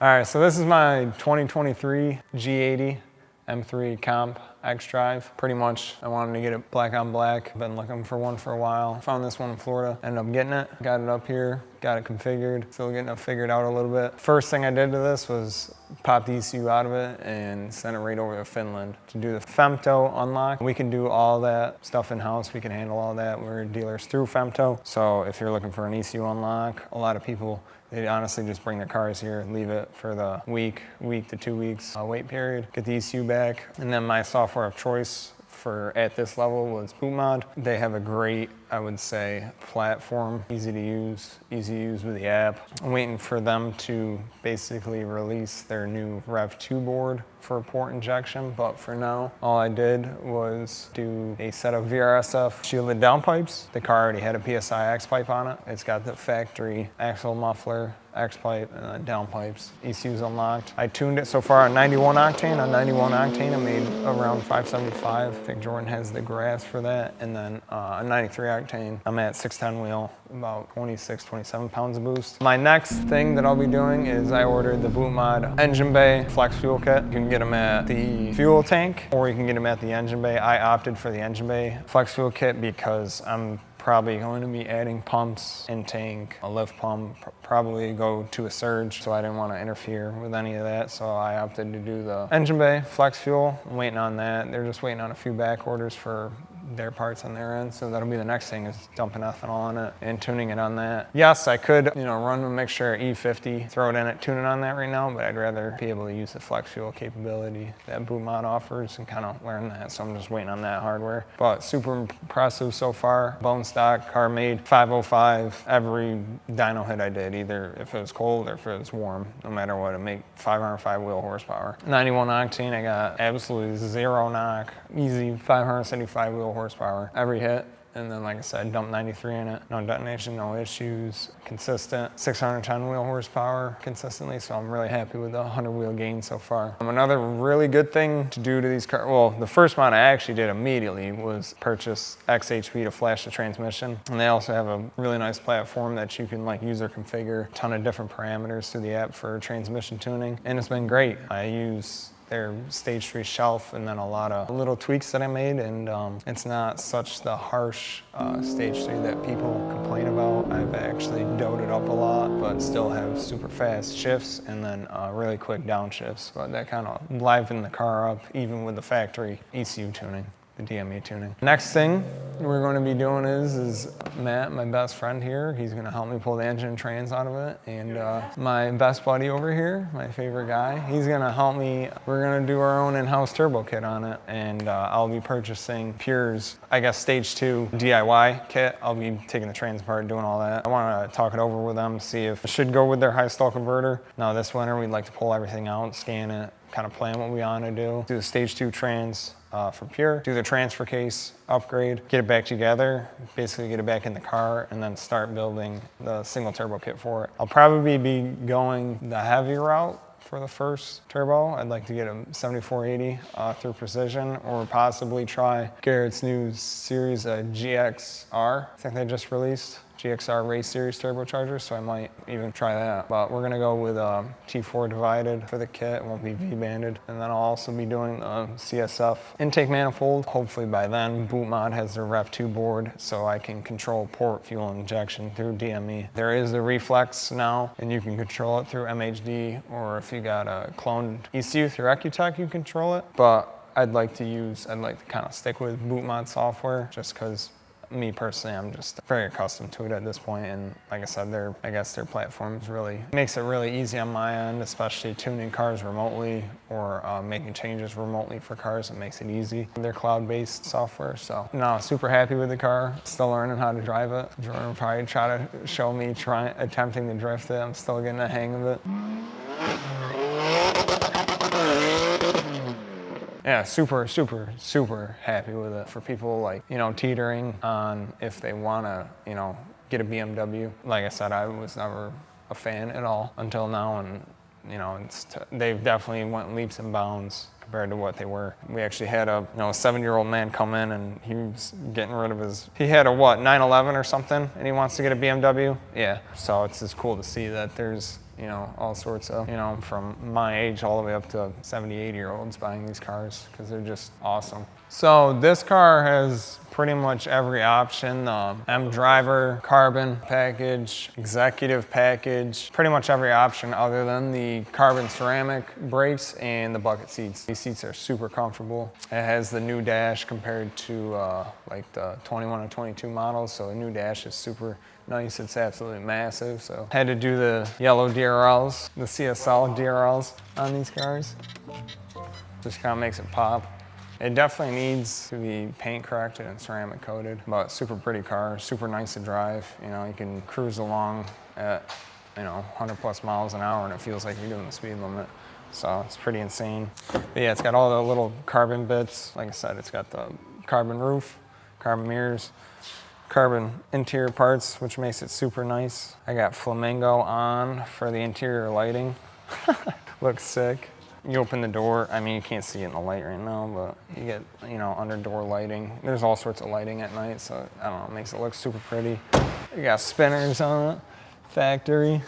All right, so this is my 2023 G80 M3 Comp X Drive. Pretty much, I wanted to get it black on black. Been looking for one for a while. Found this one in Florida, ended up getting it. Got it up here, got it configured. Still getting it figured out a little bit. First thing I did to this was pop the ECU out of it and send it right over to Finland to do the Femto unlock. We can do all that stuff in-house. We can handle all that. We're dealers through Femto. So if you're looking for an ECU unlock, a lot of people, they honestly just bring their cars here, leave it for the week to 2 weeks wait period, get the ECU back. And then my software of choice for at this level was BootMod. They have a great, I would say, platform, easy to use with the app. I'm waiting for them to basically release their new Rev 2 board for port injection, but for now, all I did was do a set of VRSF shielded downpipes. The car already had a PSI X pipe on it. It's got the factory axle muffler, X pipe, and downpipes. ECU's unlocked. I tuned it so far on 91 octane. On 91 octane, I made around 575. I think Jordan has the graphs for that. And then on 93 octane, I'm at 610 wheel, about 26, 27 pounds of boost. My next thing that I'll be doing is I ordered the BootMod engine bay flex fuel kit. You can get them at the fuel tank or you can get them at the engine bay. I opted for the engine bay flex fuel kit because I'm probably going to be adding pumps in tank, a lift pump, probably go to a surge, so I didn't want to interfere with any of that, so I opted to do the engine bay flex fuel. I'm waiting on that. They're just waiting on a few back orders for their parts on their end, so that'll be the next thing, is dumping ethanol on it and tuning it on that. Yes, I could, run a mixture E50, throw it in it, tune it on that right now, but I'd rather be able to use the flex fuel capability that BootMod offers and kind of learn that, so I'm just waiting on that hardware. But super impressive so far. Bone stock, car made 505. Every dyno hit I did, either if it was cold or if it was warm, no matter what, it made 505 wheel horsepower. 91 octane, I got absolutely zero knock, easy 575 wheel horsepower every hit. And then, like I said, dumped 93 in it. No detonation, no issues, consistent. 610 wheel horsepower consistently, so I'm really happy with the 100 wheel gain so far. Another really good thing to do to these cars, well, the first mod I actually did immediately was purchase XHP to flash the transmission. And they also have a really nice platform that you can user configure a ton of different parameters through the app for transmission tuning. And it's been great. I use their stage 3 shelf and then a lot of little tweaks that I made, and it's not such the harsh stage 3 that people complain about. I've actually doted up a lot, but still have super fast shifts and then really quick downshifts, but that kind of livened the car up even with the factory ECU tuning, the DME tuning. Next thing we're going to be doing is Matt, my best friend here, he's going to help me pull the engine and trans out of it. And my best buddy over here, my favorite guy, he's going to help me. We're going to do our own in-house turbo kit on it. And I'll be purchasing Pure's, I guess, stage 2 DIY kit. I'll be taking the trans apart, doing all that. I want to talk it over with them, see if it should go with their high stall converter. Now this winter, we'd like to pull everything out, scan it, kind of plan what we want to do the stage 2 trans for Pure, do the transfer case upgrade, get it back together, basically get it back in the car, and then start building the single turbo kit for it. I'll probably be going the heavy route for the first turbo. I'd like to get a 7480 through Precision, or possibly try Garrett's new series GXR. I think they just released GXR Race Series turbocharger, so I might even try that. But we're gonna go with T4 divided for the kit. It won't be V-banded. And then I'll also be doing CSF intake manifold. Hopefully by then, BootMod has their Rev 2 board, so I can control port fuel injection through DME. There is the reflex now, and you can control it through MHD, or if you got a cloned ECU through Ecutech, you control it. But I'd like to kind of stick with BootMod software, just because me personally, I'm just very accustomed to it at this point, and like I said, their platform makes it really easy on my end, especially tuning cars remotely or making changes remotely for cars. It makes it easy. They're cloud-based software, so no, super happy with the car. Still learning how to drive it. Jordan will probably try to show me attempting to drift it. I'm still getting the hang of it. Yeah, super happy with it. For people teetering on if they want to, get a BMW. Like I said, I was never a fan at all until now, and they've definitely went leaps and bounds compared to what they were. We actually had a 7-year-old man come in, and he was getting rid of he had a 911 or something, and he wants to get a BMW. Yeah, so it's just cool to see that there's you know, all sorts of, you know, from my age all the way up to 70, 80-year-olds buying these cars because they're just awesome. So this car has pretty much every option. M driver, carbon package, executive package, pretty much every option other than the carbon ceramic brakes and the bucket seats. These seats are super comfortable. It has the new dash compared to like the 21 and 22 models. So the new dash is super nice. It's absolutely massive. So had to do the yellow DRLs, the CSL DRLs on these cars. Just kind of makes it pop. It definitely needs to be paint corrected and ceramic coated, but super pretty car, super nice to drive. You know, you can cruise along at, you know, 100 plus miles an hour and it feels like you're doing the speed limit. So it's pretty insane. But yeah, it's got all the little carbon bits. Like I said, it's got the carbon roof, carbon mirrors, carbon interior parts, which makes it super nice. I got flamingo on for the interior lighting. Looks sick. You open the door, I mean, you can't see it in the light right now, but you get, you know, under door lighting. There's all sorts of lighting at night, so I don't know, it makes it look super pretty. You got spinners on it, factory.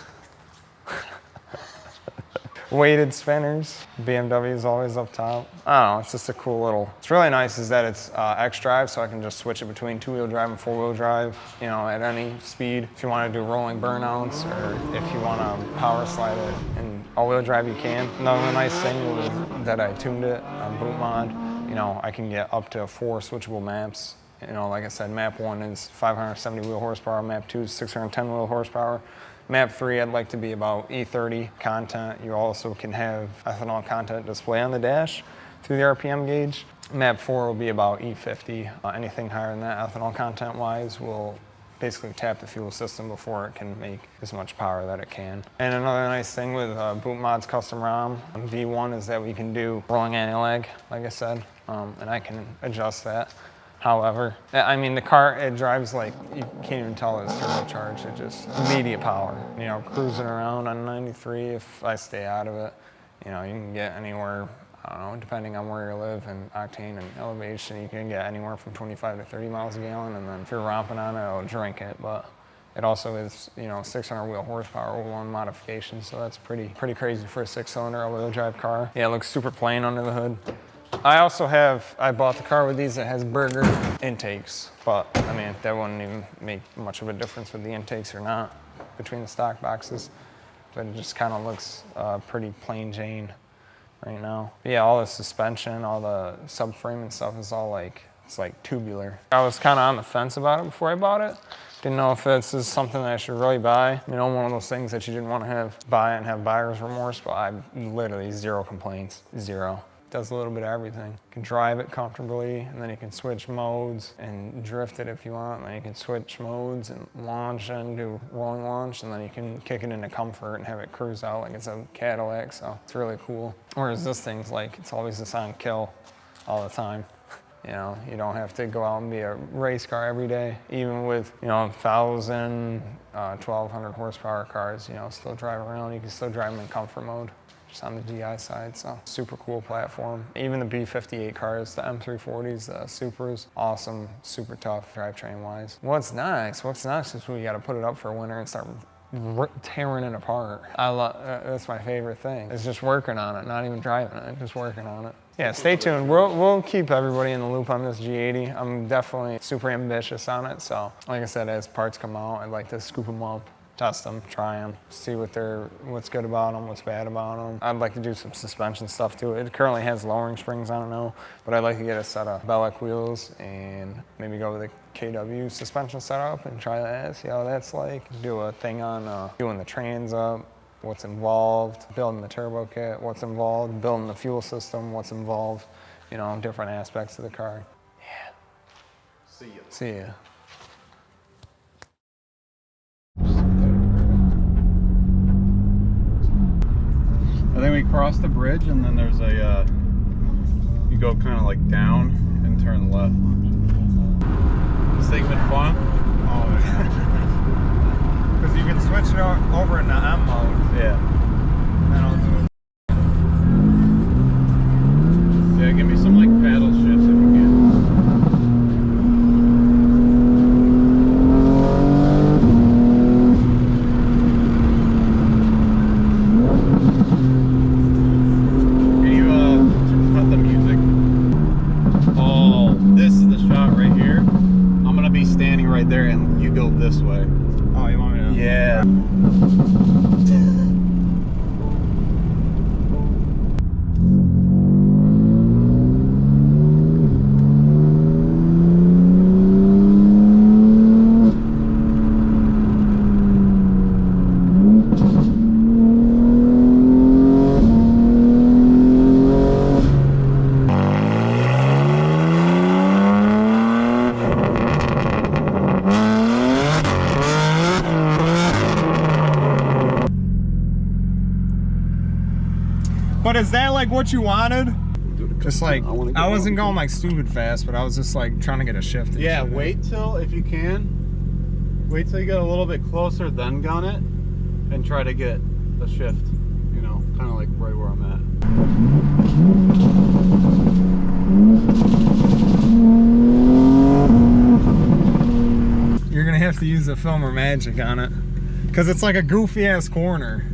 Weighted spinners. BMW is always up top. I don't know, it's just a cool little, it's really nice is that it's X-Drive, so I can just switch it between two-wheel drive and four-wheel drive, you know, at any speed. If you want to do rolling burnouts or if you want to power slide it in all-wheel drive, you can. Another nice thing was that I tuned it on boot mod. You know, I can get up to 4 switchable maps. You know, like I said, map 1 is 570 wheel horsepower, map 2 is 610 wheel horsepower. Map 3, I'd like to be about E30 content. You also can have ethanol content display on the dash through the RPM gauge. Map 4 will be about E50. Anything higher than that, ethanol content-wise, will basically tap the fuel system before it can make as much power that it can. And another nice thing with Boot Mod's custom ROM on V1 is that we can do rolling anti-lag, like I said, and I can adjust that. However, I mean, the car, it drives like, you can't even tell it's turbocharged. It just, immediate power. You know, cruising around on 93, if I stay out of it, you know, you can get anywhere, I don't know, depending on where you live and octane and elevation, you can get anywhere from 25 to 30 miles a gallon. And then if you're romping on it, it'll drink it. But it also is, you know, 600 wheel horsepower with one modification. So that's pretty crazy for a 6-cylinder all-wheel drive car. Yeah, it looks super plain under the hood. I bought the car with these that has burger intakes, but I mean, that wouldn't even make much of a difference with the intakes or not between the stock boxes, but it just kind of looks pretty plain Jane right now. But yeah, all the suspension, all the subframe and stuff is all like, it's like tubular. I was kind of on the fence about it before I bought it. Didn't know if this is something that I should really buy. You know, one of those things that you didn't want to buy and have buyer's remorse, but I literally zero complaints, zero. Does a little bit of everything. You can drive it comfortably, and then you can switch modes and drift it if you want. And then you can switch modes and launch and do rolling launch, and then you can kick it into comfort and have it cruise out like it's a Cadillac, so it's really cool. Whereas this thing's like, it's always a silent kill all the time. You know, you don't have to go out and be a race car every day. Even with, you know, 1,000, 1,200 horsepower cars, you know, still drive around. You can still drive them in comfort mode. Just on the DI side, so super cool platform. Even the B58 cars, the M340s, the Supras, awesome, super tough drivetrain wise. What's next? What's next is we got to put it up for winter and start tearing it apart. That's my favorite thing. Is just working on it, not even driving it, just working on it. Yeah, stay tuned. We'll keep everybody in the loop on this G80. I'm definitely super ambitious on it, so like I said, as parts come out, I'd like to scoop them up, test them, try them, see what's good about them, what's bad about them. I'd like to do some suspension stuff too. It currently has lowering springs, I don't know, but I'd like to get a set of Bellic wheels and maybe go with a KW suspension setup and try that, see how that's like. Do a thing on doing the trans up, what's involved, building the turbo kit, what's involved, building the fuel system, what's involved, you know, different aspects of the car. Yeah. See ya. See ya. I think we cross the bridge and then there's a, you go kind of like down and turn left. This thing been fun? Oh, yeah. Because you can switch it over into M mode. Yeah. And I'll do it. Yeah, give me some like paddle shifts if you can. right there, and you go this way. Oh, you want me to? Yeah. But is that like what you wanted? Just like, I wasn't going like stupid fast, but I was just like trying to get a shift. Yeah, wait till, if you can, wait till you get a little bit closer, then gun it, and try to get the shift, you know, kind of like right where I'm at. You're gonna have to use the filmer magic on it, because it's like a goofy ass corner.